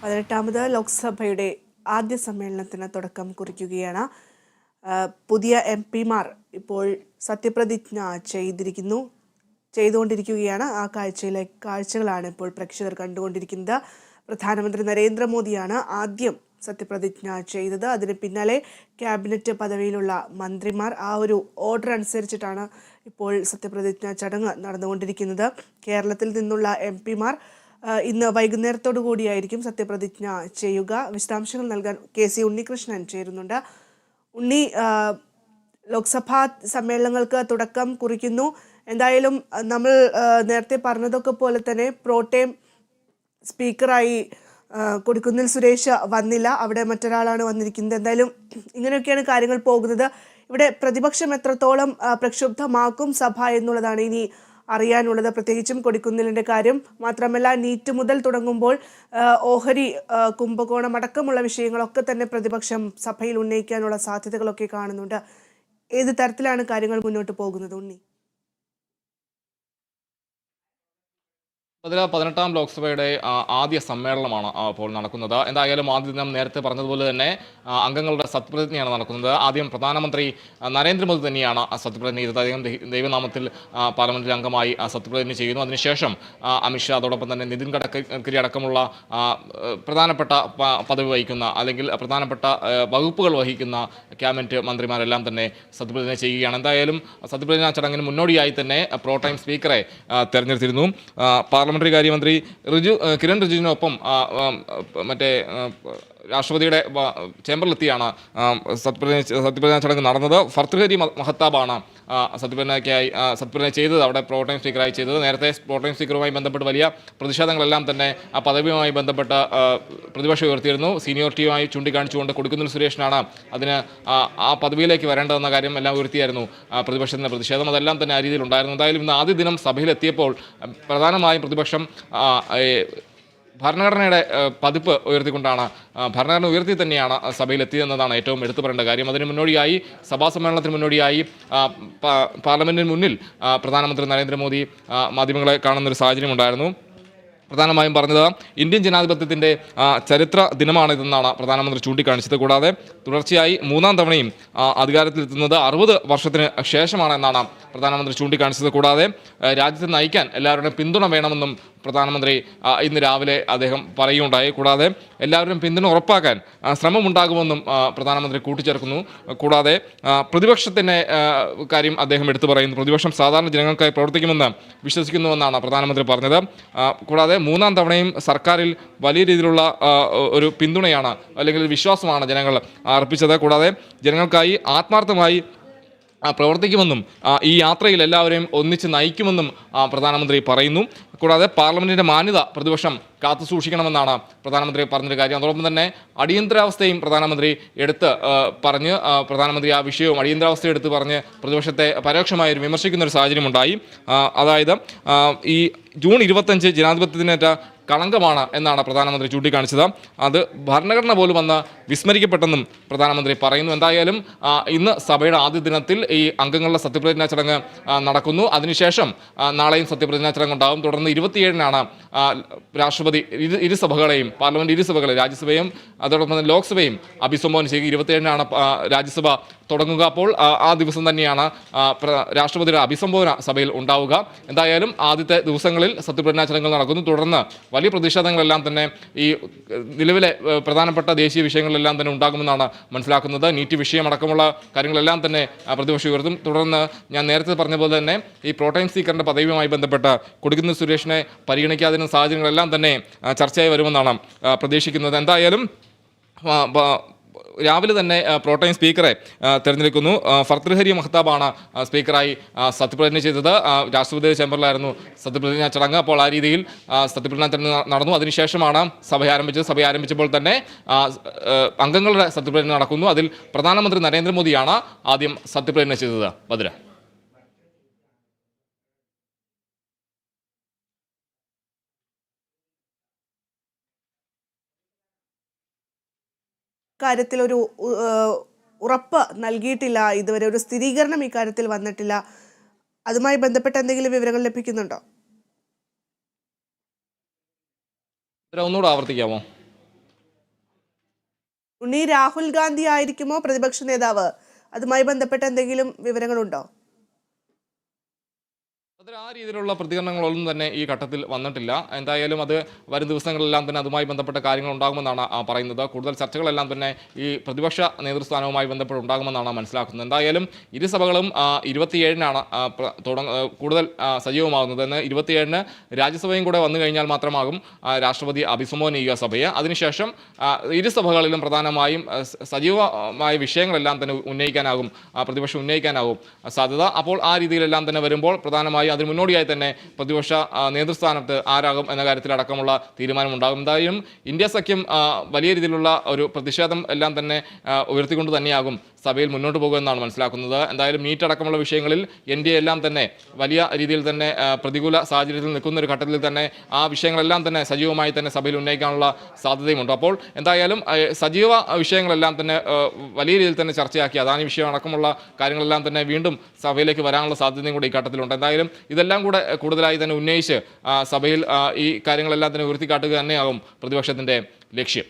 18ാമത് ലോക്സഭയുടെ ആദ്യ സമ്മേളനത്തിന് തുടക്കം കുറിക്കുകയാണ്. പുതിയ എംപിമാർ ഇപ്പോൾ സത്യപ്രതിജ്ഞ ചെയ്തുകൊണ്ടിരിക്കുകയാണ്. ആ കാഴ്ചകളാണ് ഇപ്പോൾ പ്രേക്ഷകർ കണ്ടുകൊണ്ടിരിക്കുന്നത്. പ്രധാനമന്ത്രി നരേന്ദ്രമോദിയാണ് ആദ്യം സത്യപ്രതിജ്ഞ ചെയ്തത്. അതിന് പിന്നാലെ ക്യാബിനറ്റ് പദവിയിലുള്ള മന്ത്രിമാർ ആ ഒരു ഓർഡർ അനുസരിച്ചിട്ടാണ് ഇപ്പോൾ സത്യപ്രതിജ്ഞ ചടങ്ങ് നടന്നുകൊണ്ടിരിക്കുന്നത്. കേരളത്തിൽ നിന്നുള്ള എംപിമാർ ഇന്ന് വൈകുന്നേരത്തോടു കൂടിയായിരിക്കും സത്യപ്രതിജ്ഞ ചെയ്യുക. വിശദാംശങ്ങൾ നൽകാൻ KC ഉണ്ണികൃഷ്ണൻ ചേരുന്നുണ്ട്. ഉണ്ണി, ലോക്സഭാ സമ്മേളനങ്ങൾക്ക് തുടക്കം കുറിക്കുന്നു. എന്തായാലും നമ്മൾ നേരത്തെ പറഞ്ഞതൊക്കെ പോലെ തന്നെ പ്രോട്ടേം സ്പീക്കറായി കൊടിക്കുന്നിൽ സുരേഷ് വന്നില്ല, അവിടെ മറ്റൊരാളാണ് വന്നിരിക്കുന്നത്. എന്തായാലും ഇങ്ങനെയൊക്കെയാണ് കാര്യങ്ങൾ പോകുന്നത്. ഇവിടെ പ്രതിപക്ഷം എത്രത്തോളം പ്രക്ഷുബ്ധമാക്കും സഭ എന്നുള്ളതാണ് ഇനി അറിയാനുള്ളത്, പ്രത്യേകിച്ചും കൊടിക്കുന്നിലിൻ്റെ കാര്യം. മാത്രമല്ല, നീറ്റ് മുതൽ തുടങ്ങുമ്പോൾ ഓഹരി കുംഭകോണം അടക്കമുള്ള വിഷയങ്ങളൊക്കെ തന്നെ പ്രതിപക്ഷം സഭയിൽ ഉന്നയിക്കാനുള്ള സാധ്യതകളൊക്കെ കാണുന്നുണ്ട്. ഏത് തരത്തിലാണ് കാര്യങ്ങൾ മുന്നോട്ട് പോകുന്നത് ഉണ്ണി? 18ാം ലോക്സഭയുടെ ആദ്യ സമ്മേളനമാണ് ഇപ്പോൾ നടക്കുന്നത്. എന്തായാലും ആദ്യ ദിനം നേരത്തെ പറഞ്ഞതുപോലെ തന്നെ അംഗങ്ങളുടെ സത്യപ്രതിജ്ഞയാണ് നടക്കുന്നത്. ആദ്യം പ്രധാനമന്ത്രി നരേന്ദ്രമോദി തന്നെയാണ് സത്യപ്രതിജ്ഞ ചെയ്തത്. അദ്ദേഹം ദൈവനാമത്തിൽ പാർലമെന്റിൽ അംഗമായി സത്യപ്രതിജ്ഞ ചെയ്യുന്നു. അതിനുശേഷം അമിത്ഷാ, അതോടൊപ്പം തന്നെ നിതിൻ ഗഡ്കരി അടക്കമുള്ള പ്രധാനപ്പെട്ട പദവി വഹിക്കുന്ന അല്ലെങ്കിൽ പ്രധാനപ്പെട്ട വകുപ്പുകൾ വഹിക്കുന്ന ക്യാബിനറ്റ് മന്ത്രിമാരെല്ലാം തന്നെ സത്യപ്രതിജ്ഞ ചെയ്യുകയാണ്. എന്തായാലും സത്യപ്രതിജ്ഞാ ചടങ്ങിന് മുന്നോടിയായി തന്നെ പ്രോടൈം സ്പീക്കറെ തെരഞ്ഞെടുത്തിരുന്നു. പാർലമെന്ററി കാര്യമന്ത്രി കിരൺ റിജിജുവിനൊപ്പം മറ്റേ രാഷ്ട്രപതിയുടെ ചേംബറിലെത്തിയാണ് സത്യപ്രതിജ്ഞാ ചടങ്ങ് നടന്നത്. ഭർതൃഹരി മഹത്താബാണ് സത്യപ്രതിജ്ഞ ചെയ്തത്, അവിടെ പ്രോടൈം സ്പീക്കറായി ചെയ്തത്. നേരത്തെ പ്രോടൈം സ്പീക്കറുമായി ബന്ധപ്പെട്ട് വലിയ പ്രതിഷേധങ്ങളെല്ലാം തന്നെ ആ പദവിയുമായി ബന്ധപ്പെട്ട് പ്രതിപക്ഷം ഉയർത്തിയിരുന്നു. സീനിയോറിറ്റിയുമായി ചൂണ്ടിക്കാണിച്ചുകൊണ്ട് കൊടിക്കുന്നിൽ സുരേഷിനാണ് അതിന് ആ പദവിയിലേക്ക് വരേണ്ടതെന്ന കാര്യം എല്ലാം ഉയർത്തിയായിരുന്നു പ്രതിപക്ഷത്തിൻ്റെ പ്രതിഷേധം. അതെല്ലാം തന്നെ ആ രീതിയിൽ ഉണ്ടായിരുന്നു. എന്തായാലും ഇന്ന് ആദ്യ ദിനം സഭയിലെത്തിയപ്പോൾ പ്രധാനമായും പ്രതിപക്ഷം ഭരണഘടനയുടെ പതിപ്പ് ഉയർത്തിക്കൊണ്ടാണ്, ഭരണഘടന ഉയർത്തി തന്നെയാണ് സഭയിലെത്തിയതെന്നതാണ് ഏറ്റവും എടുത്തു പറയേണ്ട കാര്യം. അതിന് മുന്നോടിയായി, സഭാ സമ്മേളനത്തിന് മുന്നോടിയായി പാർലമെന്റിന് മുന്നിൽ പ്രധാനമന്ത്രി നരേന്ദ്രമോദി മാധ്യമങ്ങളെ കാണുന്നൊരു സാഹചര്യം ഉണ്ടായിരുന്നു. പ്രധാനമായും പറഞ്ഞത് ഇന്ത്യൻ ജനാധിപത്യത്തിൻ്റെ ചരിത്ര ദിനമാണിതെന്നാണ് പ്രധാനമന്ത്രി ചൂണ്ടിക്കാണിച്ചത്. കൂടാതെ തുടർച്ചയായി 3ാം തവണയും അധികാരത്തിലെത്തുന്നത് 60 വർഷത്തിന് ശേഷമാണെന്നാണ് പ്രധാനമന്ത്രി ചൂണ്ടിക്കാണിച്ചത്. കൂടാതെ രാജ്യത്തെ നയിക്കാൻ എല്ലാവരുടെയും പിന്തുണ വേണമെന്നും പ്രധാനമന്ത്രി ഇന്ന് രാവിലെ അദ്ദേഹം പറയുകയുണ്ടായി. കൂടാതെ എല്ലാവരുടെയും പിന്തുണ ഉറപ്പാക്കാൻ ശ്രമമുണ്ടാകുമെന്നും പ്രധാനമന്ത്രി കൂട്ടിച്ചേർക്കുന്നു. കൂടാതെ പ്രതിപക്ഷത്തിൻ്റെ കാര്യം അദ്ദേഹം എടുത്തു പറയുന്നു. പ്രതിപക്ഷം സാധാരണ ജനങ്ങൾക്കായി പ്രവർത്തിക്കുമെന്ന് വിശ്വസിക്കുന്നുവെന്നാണ് പ്രധാനമന്ത്രി പറഞ്ഞത്. കൂടാതെ 3ാം തവണയും സർക്കാരിൽ വലിയ രീതിയിലുള്ള ഒരു പിന്തുണയാണ് അല്ലെങ്കിൽ വിശ്വാസമാണ് ജനങ്ങൾ അർപ്പിച്ചത്. കൂടാതെ ജനങ്ങൾക്കായി ആത്മാർത്ഥമായി പ്രവർത്തിക്കുമെന്നും ഈ യാത്രയിൽ എല്ലാവരെയും ഒന്നിച്ച് നയിക്കുമെന്നും പ്രധാനമന്ത്രി പറയുന്നു. കൂടാതെ പാർലമെന്റിന്റെ മാന്യത പ്രതിപക്ഷം കാത്തു സൂക്ഷിക്കണമെന്നാണ് പ്രധാനമന്ത്രി പറഞ്ഞൊരു കാര്യം. അതോടൊപ്പം തന്നെ അടിയന്തരാവസ്ഥയും പ്രധാനമന്ത്രി പറഞ്ഞ് പ്രധാനമന്ത്രി ആ വിഷയവും അടിയന്തരാവസ്ഥ എടുത്ത് പറഞ്ഞ് പ്രതിപക്ഷത്തെ പരോക്ഷമായി വിമർശിക്കുന്നൊരു സാഹചര്യമുണ്ടായി. അതായത് ഈ ജൂൺ 25 ജനാധിപത്യത്തിനേറ്റ കളങ്കമാണ് എന്നാണ് പ്രധാനമന്ത്രി ചൂണ്ടിക്കാണിച്ചത്. അത് ഭരണഘടന പോലും വന്ന് വിസ്മരിക്കപ്പെട്ടെന്നും പ്രധാനമന്ത്രി പറയുന്നു. എന്തായാലും ഇന്ന് സഭയുടെ ആദ്യ ദിനത്തിൽ ഈ അംഗങ്ങളുടെ സത്യപ്രതിജ്ഞാ ചടങ്ങ് നടക്കുന്നു. അതിനുശേഷം നാളെയും സത്യപ്രതിജ്ഞാ ചടങ്ങ് ഉണ്ടാകും. തുടർന്ന് 27-നാണ് രാഷ്ട്രപതി ഇരുസഭകളെയും പാർലമെന്റ് ഇരുസഭകളെ രാജ്യസഭയും അതോടൊപ്പം തന്നെ ലോക്സഭയും അഭിസംബോധന ചെയ്യുക. 27-നാണ് രാജ്യസഭ തുടങ്ങുക. അപ്പോൾ ആ ദിവസം തന്നെയാണ് രാഷ്ട്രപതിയുടെ അഭിസംബോധന സഭയിൽ ഉണ്ടാവുക. എന്തായാലും ആദ്യത്തെ ദിവസങ്ങളിൽ സത്യപ്രതിജ്ഞാ ചടങ്ങുകൾ നടക്കുന്നു. തുടർന്ന് വലിയ പ്രതിഷേധങ്ങളെല്ലാം തന്നെ ഈ നിലവിലെ പ്രധാനപ്പെട്ട ദേശീയ വിഷയങ്ങളിലെല്ലാം തന്നെ ഉണ്ടാകുമെന്നാണ് മനസ്സിലാക്കുന്നത്. നീറ്റ് വിഷയമടക്കമുള്ള കാര്യങ്ങളെല്ലാം തന്നെ പ്രതിപക്ഷം ഉയർത്തും. തുടർന്ന് ഞാൻ നേരത്തെ പറഞ്ഞ പോലെ തന്നെ ഈ പ്രോടൈം സ്പീക്കറിൻ്റെ പദവിയുമായി ബന്ധപ്പെട്ട് കൊടിക്കുന്നിൽ സുരേഷിനെ പരിഗണിക്കാതിരുന്ന സാഹചര്യങ്ങളെല്ലാം തന്നെ ചർച്ചയായി വരുമെന്നാണ് പ്രതീക്ഷിക്കുന്നത്. എന്തായാലും രാവിലെ തന്നെ പ്രോടൈം സ്പീക്കറെ തിരഞ്ഞെടുക്കുന്നു. ഭർതൃഹരി മഹ്താബാണ് സ്പീക്കറായി സത്യപ്രതിജ്ഞ ചെയ്തത്. രാഷ്ട്രപതിയുടെ ചേംബറിലായിരുന്നു സത്യപ്രതിജ്ഞാ ചടങ്ങ്. അപ്പോൾ ആ രീതിയിൽ സത്യപ്രതിജ്ഞാ ചടങ്ങ് നടന്നു. അതിനുശേഷമാണ് സഭ ആരംഭിച്ചത്. സഭ ആരംഭിച്ചപ്പോൾ തന്നെ അംഗങ്ങളുടെ സത്യപ്രതിജ്ഞ നടക്കുന്നു. അതിൽ പ്രധാനമന്ത്രി നരേന്ദ്രമോദിയാണ് ആദ്യം സത്യപ്രതിജ്ഞ ചെയ്തത്. ഭദ്ര. കാര്യത്തിൽ ഒരു ഉറപ്പ് നൽകിയിട്ടില്ല, ഇതുവരെ ഒരു സ്ഥിരീകരണം ഇക്കാര്യത്തിൽ വന്നിട്ടില്ല. അതുമായി ബന്ധപ്പെട്ട എന്തെങ്കിലും വിവരങ്ങൾ ലഭിക്കുന്നുണ്ടോ? ഒന്നുകൂടെ ആവർത്തിക്കാമോ? ഉണ്ണി, രാഹുൽ ഗാന്ധി ആയിരിക്കുമോ പ്രതിപക്ഷ നേതാവ്? അതുമായി ബന്ധപ്പെട്ട എന്തെങ്കിലും വിവരങ്ങളുണ്ടോ? അതിൽ ആ രീതിയിലുള്ള പ്രതികരണങ്ങളൊന്നും തന്നെ ഈ ഘട്ടത്തിൽ വന്നിട്ടില്ല. എന്തായാലും അത് വരും ദിവസങ്ങളിലെല്ലാം തന്നെ അതുമായി ബന്ധപ്പെട്ട കാര്യങ്ങൾ ഉണ്ടാകുമെന്നാണ് പറയുന്നത്. കൂടുതൽ ചർച്ചകളെല്ലാം തന്നെ ഈ പ്രതിപക്ഷ നേതൃസ്ഥാനവുമായി ബന്ധപ്പെട്ട് ഉണ്ടാകുമെന്നാണ് മനസ്സിലാക്കുന്നത്. എന്തായാലും ഇരു സഭകളും 27-നാണ് കൂടുതൽ സജീവമാകുന്നത്. എന്ന് 27-ന് രാജ്യസഭയും കൂടെ വന്നു കഴിഞ്ഞാൽ മാത്രമാകും രാഷ്ട്രപതി അഭിസംബോധന ചെയ്യുക സഭയെ. അതിനുശേഷം ഇരു സഭകളിലും പ്രധാനമായും സജീവമായ വിഷയങ്ങളെല്ലാം തന്നെ പ്രതിപക്ഷം ഉന്നയിക്കാനാകും സാധ്യത. അപ്പോൾ ആ രീതിയിലെല്ലാം തന്നെ വരുമ്പോൾ പ്രധാനമായും അതിന് മുന്നോടിയായി തന്നെ പ്രതിപക്ഷ നേതൃസ്ഥാനത്ത് ആരാകും എന്ന കാര്യത്തിലടക്കമുള്ള തീരുമാനമുണ്ടാകും. എന്തായാലും ഇന്ത്യ സഖ്യം വലിയ രീതിയിലുള്ള ഒരു പ്രതിഷേധം എല്ലാം തന്നെ ഉയർത്തിക്കൊണ്ട് തന്നെയാകും സഭയിൽ മുന്നോട്ട് പോകുമെന്നാണ് മനസ്സിലാക്കുന്നത്. എന്തായാലും നീറ്റ് അടക്കമുള്ള വിഷയങ്ങളിൽ NDA എല്ലാം തന്നെ വലിയ രീതിയിൽ തന്നെ പ്രതികൂല സാഹചര്യത്തിൽ നിൽക്കുന്ന ഒരു ഘട്ടത്തിൽ തന്നെ ആ വിഷയങ്ങളെല്ലാം തന്നെ സജീവമായി തന്നെ സഭയിൽ ഉന്നയിക്കാനുള്ള സാധ്യതയുമുണ്ട്. അപ്പോൾ എന്തായാലും സജീവ വിഷയങ്ങളെല്ലാം തന്നെ വലിയ രീതിയിൽ തന്നെ ചർച്ചയാക്കി അദാനി വിഷയം അടക്കമുള്ള കാര്യങ്ങളെല്ലാം തന്നെ വീണ്ടും സഭയിലേക്ക് വരാനുള്ള സാധ്യതയും കൂടി ഈ ഘട്ടത്തിലുണ്ട്. എന്തായാലും ഇതെല്ലാം കൂടെ കൂടുതലായി തന്നെ ഉന്നയിച്ച് സഭയിൽ ഈ കാര്യങ്ങളെല്ലാം തന്നെ ഉയർത്തിക്കാട്ടുക തന്നെയാകും പ്രതിപക്ഷത്തിൻ്റെ ലക്ഷ്യം.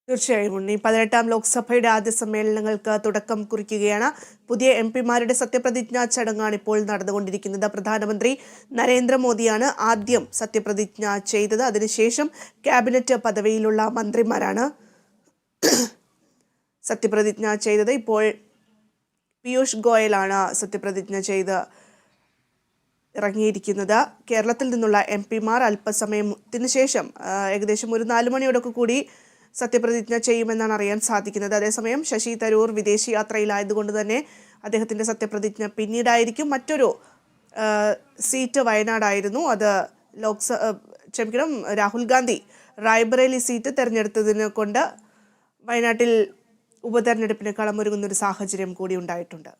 തീർച്ചയായും ഉണ്ണി, 18-ാം ലോക്സഭയുടെ ആദ്യ സമ്മേളനങ്ങൾക്ക് തുടക്കം കുറിക്കുകയാണ്. പുതിയ MP-മാരുടെ സത്യപ്രതിജ്ഞാ ചടങ്ങാണ് ഇപ്പോൾ നടന്നുകൊണ്ടിരിക്കുന്നത്. പ്രധാനമന്ത്രി നരേന്ദ്രമോദിയാണ് ആദ്യം സത്യപ്രതിജ്ഞ ചെയ്തത്. അതിനുശേഷം ക്യാബിനറ്റ് പദവിയിലുള്ള മന്ത്രിമാരാണ് സത്യപ്രതിജ്ഞ ചെയ്തത്. ഇപ്പോൾ പീയൂഷ് ഗോയലാണ് സത്യപ്രതിജ്ഞ ചെയ്ത് ഇറങ്ങിയിരിക്കുന്നത്. കേരളത്തിൽ നിന്നുള്ള MP-മാർ അല്പസമയത്തിന് ശേഷം ഏകദേശം ഒരു 4 മണിയോടൊക്കെ കൂടി സത്യപ്രതിജ്ഞ ചെയ്യുമെന്നാണ് അറിയാൻ സാധിക്കുന്നത്. അതേസമയം ശശി തരൂർ വിദേശ യാത്രയിലായതുകൊണ്ട് തന്നെ അദ്ദേഹത്തിൻ്റെ സത്യപ്രതിജ്ഞ പിന്നീടായിരിക്കും. മറ്റൊരു സീറ്റ് വയനാടായിരുന്നു. അത് രാഹുൽ ഗാന്ധി റായ്ബറേലി സീറ്റ് തെരഞ്ഞെടുത്തതിനെ കൊണ്ട് വയനാട്ടിൽ ഉപതെരഞ്ഞെടുപ്പിന് കളമൊരുങ്ങുന്നൊരു സാഹചര്യം കൂടി ഉണ്ടായിട്ടുണ്ട്.